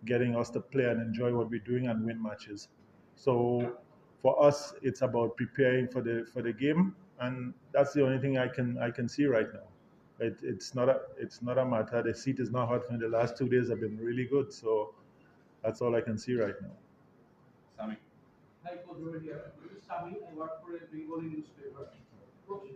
getting us to play and enjoy what we're doing and win matches. So for us, it's about preparing for the game, and that's the only thing I can see right now. It's not a matter. The seat is not hot for me. The last 2 days have been really good, so that's all I can see right now. Sami. Hi, Coach over here. This is Sami. I work for a Bengali newspaper. Coach,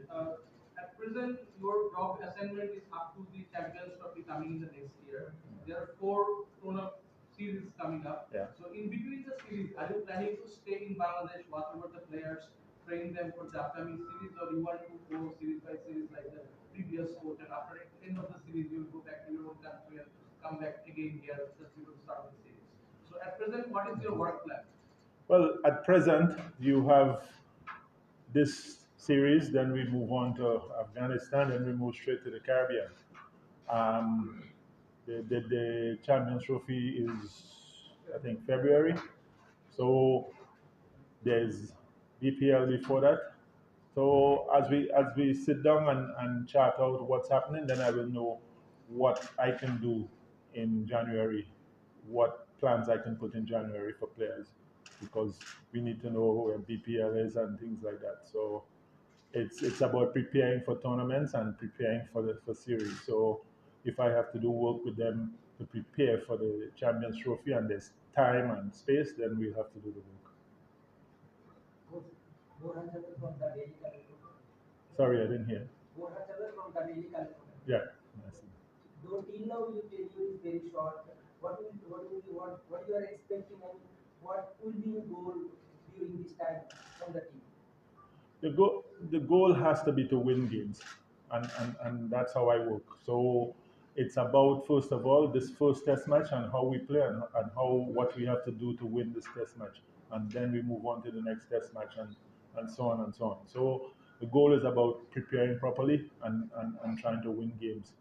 at present, your job assignment is up to the Champions Trophy coming in the next year. There are four tournament series coming up. Yeah. So, in between the series, are you planning to stay in Bangladesh, watch over the players, train them for the upcoming series, or you want to go series by series like the previous coach, and after the end of the series, you will go back to your own country and come back again here, just you will start the series. So, at present, what is your work plan? Well, at present, you have this series, then we move on to Afghanistan, and we move straight to the Caribbean. Um, the Champions Trophy is, I think, February. So there's BPL before that. So as we sit down and chart out what's happening, then I will know what I can do in January, what plans I can put in January for players, because we need to know where BPL is and things like that. So it's about preparing for tournaments and preparing for series. So if I have to do work with them to prepare for the Champions Trophy and there's time and space, then we'll have to do the work. Borhan Chandra from the Daily California. Sorry, I didn't hear. Borhan Chandra from the Daily California. Yeah. I see. Though till now you tell you is very short. What will you want? What you are expecting and what will be your goal during this time from the team? The goal has to be to win games, and that's how I work. So it's about, first of all, this first test match and how we play, and how what we have to do to win this test match, and then we move on to the next test match, and so on and so on. So the goal is about preparing properly and trying to win games.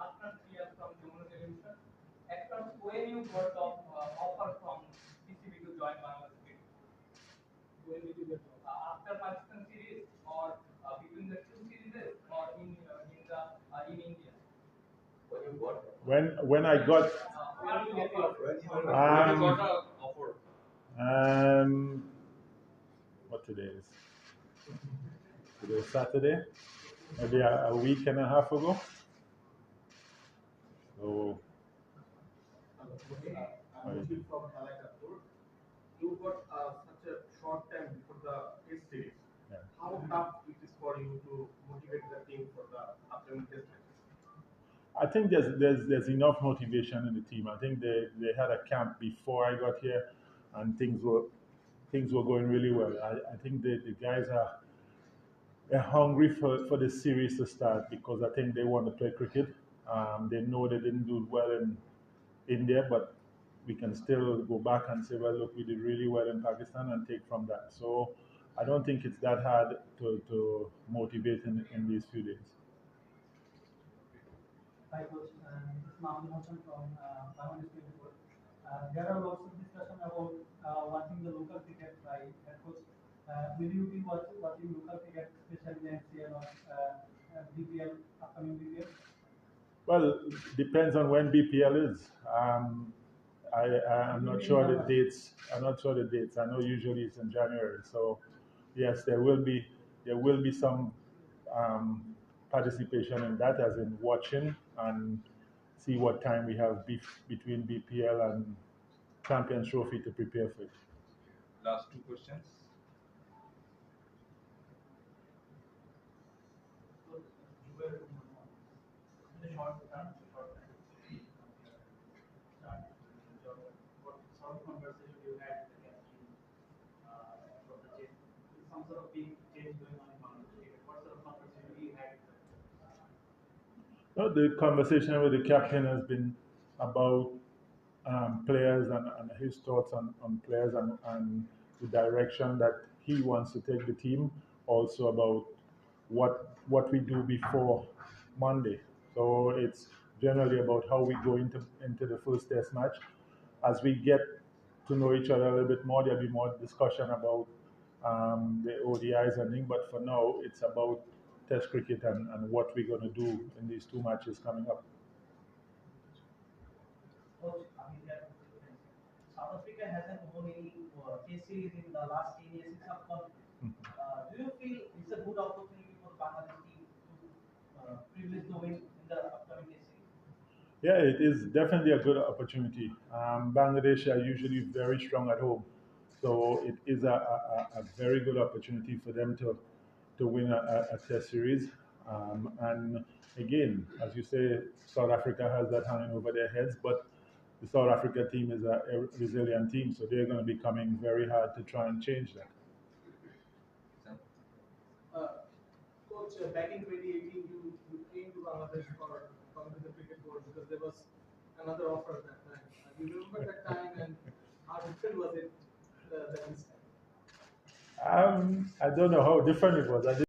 After 3 years from Jamuna Television, at first when you got the offer from PCB to join Bangladesh Cricket, when did you get after Pakistan series, or between the two series, or in India? When I got When you get the offer? when you got an offer. Um, what today is? Today is Saturday. Maybe a week and a half ago. So I'm looking from Malakapur. You got such a short time before the test series. yeah. How tough it is for you to motivate the team for the upcoming test matches? I think there's enough motivation in the team. I think they had a camp before I got here, and things were going really well. I think the guys are they're hungry for the series to start, because I think they want to play cricket. They know they didn't do well in India, but we can still go back and say, well, look, we did really well in Pakistan, and take from that. So I don't think it's that hard to motivate in these few days. Hi, Coach. This is Mahmoud Hassan from Bangladesh 24. There are lots of discussion about watching the local cricket by head coach. Will you be watching local cricket, especially the NCL or BPL, upcoming BPL? Well, depends on when BPL is. I'm not sure the dates. I'm not sure the dates. I know usually it's in January. So yes, there will be some um, participation in that, as in watching and see what time we have between BPL and Champions Trophy to prepare for it. Last two questions. So, you were in the short term, start the job. What sort of conversation you had with the captain for the change? Some sort of big change going on in Bangladesh. What sort of conversation you had with them? No, the conversation with the captain has been about players, and his thoughts on players, and the direction that he wants to take the team. Also about what we do before Monday. So it's generally about how we go into the first test match. As we get to know each other a little bit more, there'll be more discussion about the ODIs and things. But for now, it's about Test cricket, and what we're going to do in these two matches coming up. Coach, Abhi here from Philippines. South Africa hasn't won any Test series in the last 10 years in subcontinent. Do you feel it's a good opportunity for Bangladesh team to privilege the win in the upcoming Test series? Yeah, it is definitely a good opportunity. Bangladesh are usually very strong at home, so it is a very good opportunity for them to win a test series. And again, as you say, South Africa has that hanging over their heads, but the South Africa team is a resilient team, so they're going to be coming very hard to try and change that. Uh, Coach, back in 2018, you came to Bangladesh for coming to the cricket board because there was another offer at that time. Do you remember that time and how different was it than this time? I don't know how different it was. I